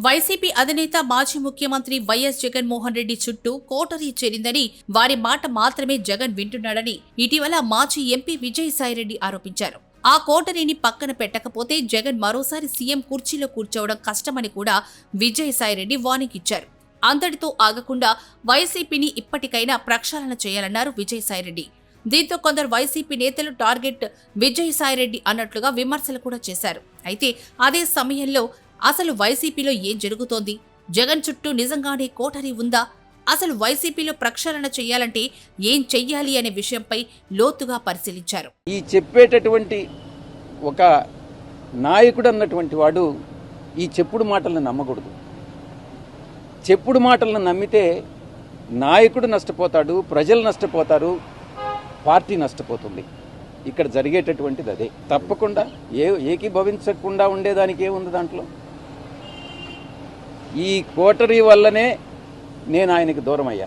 YCP అధినేత మాజీ ముఖ్యమంత్రి వైఎస్ జగన్మోహన్ రెడ్డి చుట్టూ కోటరీ చేరిందని, వారి మాట మాత్రమే జగన్ వింటున్నాడని ఇటీవల మాజీ ఎంపీ విజయసాయిరెడ్డి ఆరోపించారు. ఆ కోటరీని పక్కన పెట్టకపోతే జగన్ మరోసారి సీఎం కుర్చీలో కూర్చోవడం కష్టమని కూడా విజయసాయిరెడ్డి వార్నింగ్ ఇచ్చారు. అంతటితో ఆగకుండా వైసీపీని ఇప్పటికైనా ప్రక్షాళన చేయాలన్నారు విజయసాయిరెడ్డి. దీంతో కొందరు వైసీపీ నేతలు టార్గెట్ విజయసాయిరెడ్డి అన్నట్లుగా విమర్శలు కూడా చేశారు. అయితే అదే సమయంలో అసలు వైసీపీలో ఏం జరుగుతోంది? జగన్ చుట్టూ నిజంగానే కోటరీ ఉందా? అసలు వైసీపీలో ప్రక్షాళన చేయాలంటే ఏం చెయ్యాలి అనే విషయంపై లోతుగా పరిశీలించారు. ఈ చెప్పేటటువంటి ఒక నాయకుడు అన్నటువంటి వాడు ఈ చెప్పుడు మాటలను నమ్మకూడదు. చెప్పుడు మాటలను నమ్మితే నాయకుడు నష్టపోతాడు, ప్రజలు నష్టపోతారు, పార్టీ నష్టపోతుంది. ఇక్కడ జరిగేటటువంటిది అదే. తప్పకుండా ఏకీభవించకుండా ఉండేదానికి ఏముంది దాంట్లో? ఈ కోటరీ వల్లనే నేను ఆయనకి దూరం అయ్యా.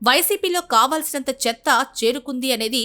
వైసీపీలో కావాల్సినంత చెత్త చేరుకుంది అనేది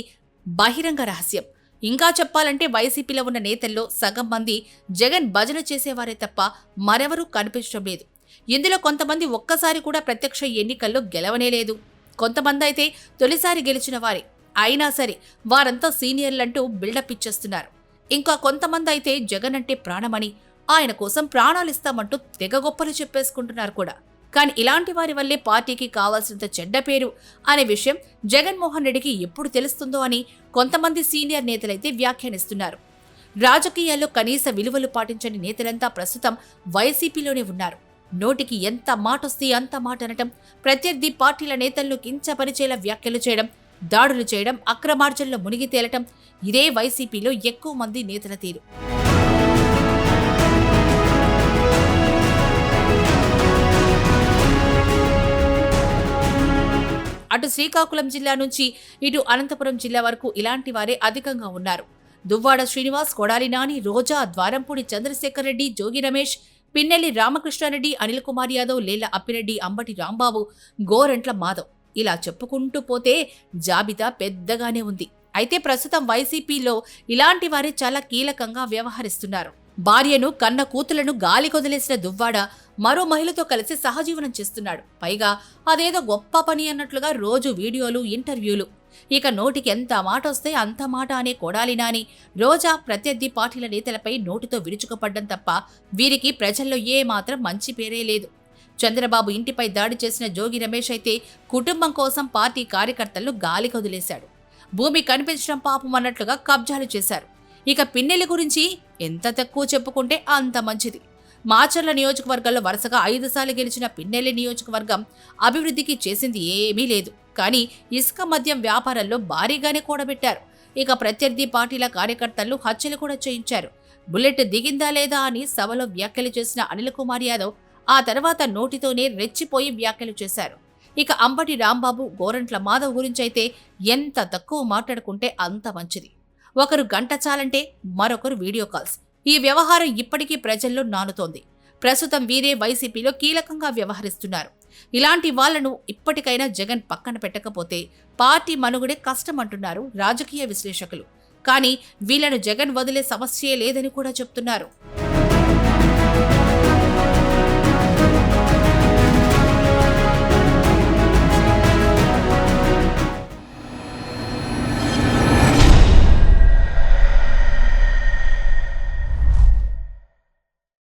బహిరంగ రహస్యం. ఇంకా చెప్పాలంటే వైసీపీలో ఉన్న నేతల్లో సగం మంది జగన్ భజన చేసేవారే తప్ప మరెవరూ కనిపించడం లేదు. ఇందులో కొంతమంది ఒక్కసారి కూడా ప్రత్యక్ష ఎన్నికల్లో గెలవనే లేదు. కొంతమంది అయితే తొలిసారి గెలిచిన వారే. అయినా సరే వారంతా సీనియర్లంటూ బిల్డప్ ఇచ్చేస్తున్నారు. ఇంకా కొంతమంది అయితే జగన్ అంటే ప్రాణమని, ఆయన కోసం ప్రాణాలిస్తామంటూ తెగ గొప్పలు చెప్పేసుకుంటున్నారు కూడా. కానీ ఇలాంటి వారి వల్లే పార్టీకి కావాల్సినంత చెడ్డ పేరు అనే విషయం జగన్మోహన్ రెడ్డికి ఎప్పుడు తెలుస్తుందో అని కొంతమంది సీనియర్ నేతలైతే వ్యాఖ్యానిస్తున్నారు. రాజకీయాల్లో కనీస విలువలు పాటించని నేతలంతా ప్రస్తుతం వైసీపీలోనే ఉన్నారు. నోటికి ఎంత మాటొస్తే అంత మాట అనటం, ప్రత్యర్థి పార్టీల నేతలను కించపరిచేలా వ్యాఖ్యలు చేయడం, దాడులు చేయడం, అక్రమార్జనలో మునిగి తేలటం ఇదే వైసీపీలో ఎక్కువ మంది నేతల తీరు. అటు శ్రీకాకుళం జిల్లా నుంచి ఇటు అనంతపురం జిల్లా వరకు ఇలాంటి వారే అధికంగా ఉన్నారు. దువ్వాడ శ్రీనివాస్, కొడాలి నాని, రోజా, ద్వారంపూడి చంద్రశేఖర్ రెడ్డి, జోగి రమేష్, పిన్నెల్లి రామకృష్ణారెడ్డి, అనిల్ కుమార్ యాదవ్, లేళ్ల అప్పిరెడ్డి, అంబటి రాంబాబు, గోరంట్ల మాధవ్, ఇలా చెప్పుకుంటూ పోతే జాబితా పెద్దగానే ఉంది. అయితే ప్రస్తుతం వైసీపీలో ఇలాంటి వారే చాలా కీలకంగా వ్యవహరిస్తున్నారు. భార్యను, కన్న కూతులను గాలి కొదిలేసిన దువ్వాడ మరో మహిళతో కలిసి సహజీవనం చేస్తున్నాడు. పైగా అదేదో గొప్ప పని అన్నట్లుగా రోజు వీడియోలు, ఇంటర్వ్యూలు. ఇక నోటికి ఎంత మాట వస్తే అంత మాట అనే కొడాలి నాని, రోజా ప్రత్యర్థి పార్టీల నేతలపై నోటితో విరుచుకుపడ్డం తప్ప వీరికి ప్రజల్లో ఏమాత్రం మంచి పేరే లేదు. చంద్రబాబు ఇంటిపై దాడి చేసిన జోగి రమేష్ అయితే కుటుంబం కోసం పార్టీ కార్యకర్తలను గాలి కొదిలేశాడు. భూమి కనిపించడం పాపం అన్నట్లుగా కబ్జాలు చేశారు. ఇక పిన్నెల్లి గురించి ఎంత తక్కువ చెప్పుకుంటే అంత మంచిది. మాచర్ల నియోజకవర్గంలో వరుసగా 5 సార్లు గెలిచిన పిన్నెల్లి నియోజకవర్గం అభివృద్ధికి చేసింది ఏమీ లేదు. కానీ ఇసుక మద్యం వ్యాపారంలో భారీగానే కూడబెట్టారు. ఇక ప్రత్యర్థి పార్టీల కార్యకర్తలు హత్యలు కూడా చేయించారు. బుల్లెట్ దిగిందా లేదా అని సభలో వ్యాఖ్యలు చేసిన అనిల్ కుమార్ యాదవ్ ఆ తర్వాత నోటితోనే రెచ్చిపోయి వ్యాఖ్యలు చేశారు. ఇక అంబటి రాంబాబు, గోరంట్ల మాధవ్ గురించైతే ఎంత తక్కువ మాట్లాడుకుంటే అంత మంచిది. ఒకరు గంట చాలంటే మరొకరు వీడియో కాల్స్. ఈ వ్యవహారం ఇప్పటికీ ప్రజల్లో నానుతోంది. ప్రస్తుతం వీరే వైసీపీలో కీలకంగా వ్యవహరిస్తున్నారు. ఇలాంటి వాళ్లను ఇప్పటికైనా జగన్ పక్కన పెట్టకపోతే పార్టీ మనుగడే కష్టమంటున్నారు రాజకీయ విశ్లేషకులు. కానీ వీళ్లను జగన్ వదిలే సమస్యే లేదని కూడా చెప్తున్నారు.